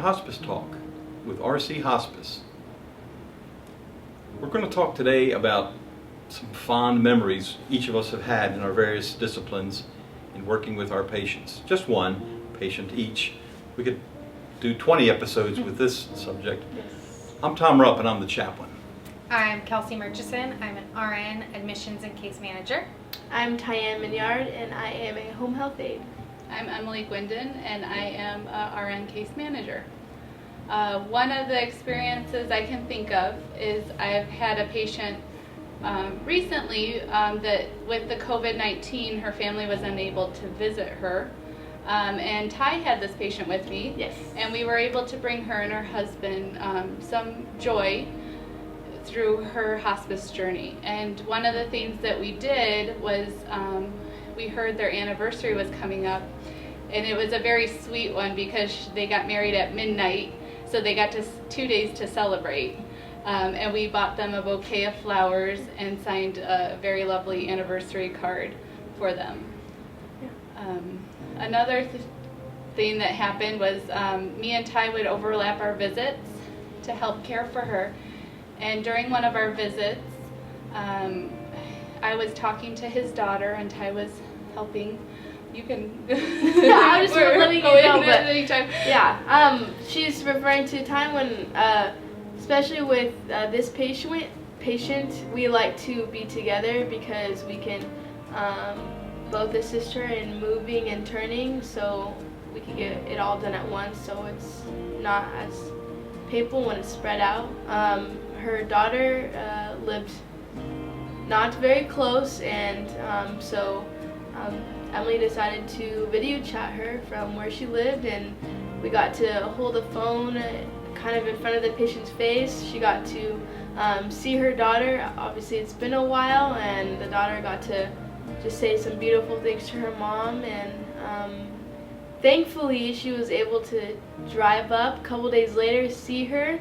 Hospice Talk with RC Hospice. We're going to talk today about some fond memories each of us have had in our various disciplines in working with our patients. Just one patient each. We could do 20 episodes with this subject. I'm Tom Rupp and I'm the chaplain. I'm Kelsey Murchison. I'm an RN admissions and case manager. I'm Tyann Minyard and I am a home health aide. I'm Emily Gwindon and I am a RN case manager. One of the experiences I can think of is I've had a patient recently that with the COVID-19 her family was unable to visit her. And Ty had this patient with me. Yes. And we were able to bring her and her husband some joy through her hospice journey. And one of the things that we did was we heard their anniversary was coming up, and it was a very sweet one because they got married at midnight, so they got 2 days to celebrate. And we bought them a bouquet of flowers and signed a very lovely anniversary card for them. Yeah. Another thing that happened was me and Ty would overlap our visits to help care for her. And during one of our visits, I was talking to his daughter and Ty was helping. You can. I was just letting you know, but anytime. Yeah. She's referring to a time when, especially with this patient, we like to be together because we can both assist her in moving and turning, so we can get it all done at once, so it's not as painful when it's spread out. Her daughter lived not very close, and so Emily decided to video chat her from where she lived, and we got to hold the phone kind of in front of the patient's face. She got to see her daughter. Obviously it's been a while, and the daughter got to just say some beautiful things to her mom, and thankfully she was able to drive up a couple days later, see her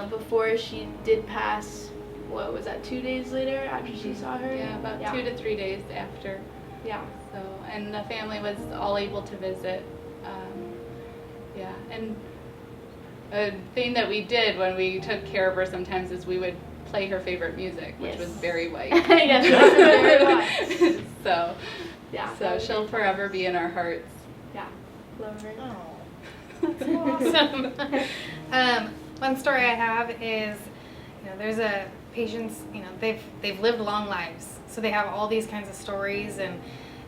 before she did pass. What was that, 2 days later after she saw her? Yeah, about 2 to 3 days after. Yeah. So, and the family was all able to visit. Yeah, and a thing that we did when we took care of her sometimes is we would play her favorite music, which was Barry White. Yes, Barry White. So, yeah. So she'll forever be in our hearts. Yeah. Love her. Oh, that's awesome. One story I have is, there's a patients, they've lived long lives, so they have all these kinds of stories, and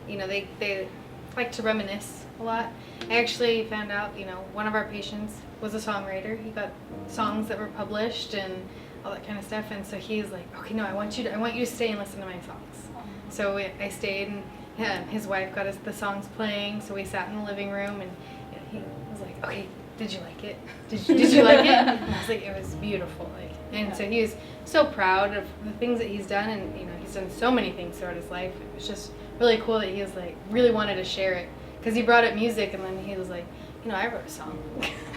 they like to reminisce a lot. I actually found out, one of our patients was a songwriter. He got songs that were published and all that kind of stuff, and so he's like, okay, no, I want you to stay and listen to my songs. So I stayed, and his wife got us the songs playing, so we sat in the living room, and he was like, okay, did you like it? Did you like it? And I was like, it was beautiful. And so he was so proud of the things that he's done, and he's done so many things throughout his life. It was just really cool that he was like really wanted to share it, because he brought up music, and then he was like, I wrote a song.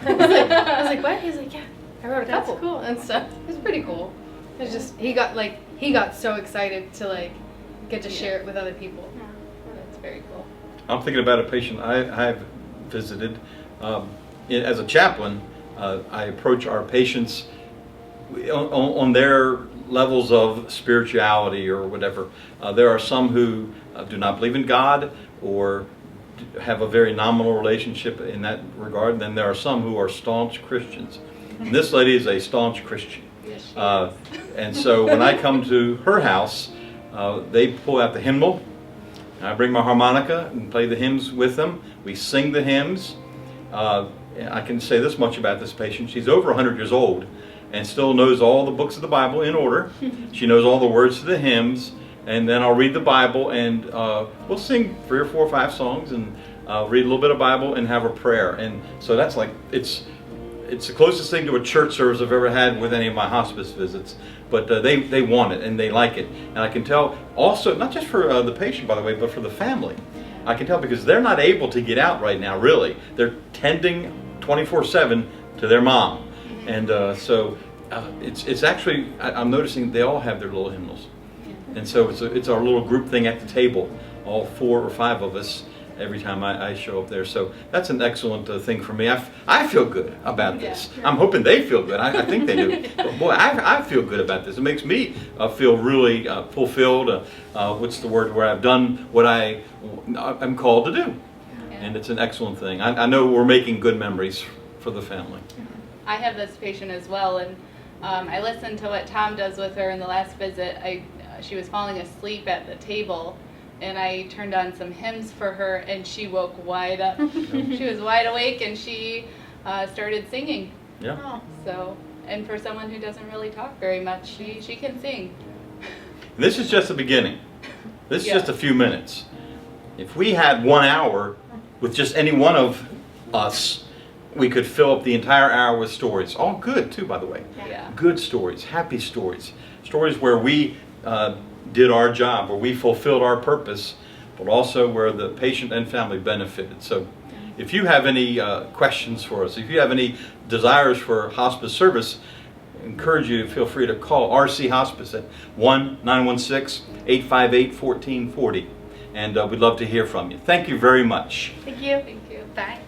I was like, what? He's like, yeah, I wrote a couple. That's cool. And stuff. It was pretty cool. It was just he got so excited to get to share it with other people. Yeah. That's very cool. I'm thinking about a patient I've visited. As a chaplain, I approach our patients on their levels of spirituality or whatever. There are some who do not believe in God or have a very nominal relationship in that regard. And then there are some who are staunch Christians. And this lady is a staunch Christian. Yes, And so when I come to her house, they pull out the hymnal. I bring my harmonica and play the hymns with them. We sing the hymns. I can say this much about this patient. She's over 100 years old and still knows all the books of the Bible in order. She knows all the words to the hymns. And then I'll read the Bible, and we'll sing 3 or 4 or 5 songs, and read a little bit of Bible and have a prayer. And so that's it's the closest thing to a church service I've ever had with any of my hospice visits. But they want it and they like it. And I can tell also, not just for the patient, by the way, but for the family. I can tell because they're not able to get out right now, really. They're tending 24/7 to their mom. And so it's actually, I'm noticing they all have their little hymnals. And so it's our little group thing at the table, all 4 or 5 of us, every time I show up there. So that's an excellent thing for me. I feel good about this. Yeah. I'm hoping they feel good. I think they do. But boy, I feel good about this. It makes me feel really fulfilled. What's the word? Where I've done what I'm called to do. Yeah. And it's an excellent thing. I know we're making good memories for the family. I have this patient as well, and I listened to what Tom does with her in the last visit. She was falling asleep at the table, and I turned on some hymns for her, and she woke wide up. She was wide awake, and she started singing. Yeah. So, and for someone who doesn't really talk very much, she can sing. And this is just the beginning. This is Yeah. just a few minutes. If we had 1 hour with just any one of us, we could fill up the entire hour with stories. All good too, by the way. Yeah. Good stories, happy stories. Stories where we did our job, where we fulfilled our purpose, but also where the patient and family benefited. So if you have any questions for us, if you have any desires for hospice service, I encourage you to feel free to call RC Hospice at 1-916-858-1440. And we'd love to hear from you. Thank you very much. Thank you. Thank you. Bye.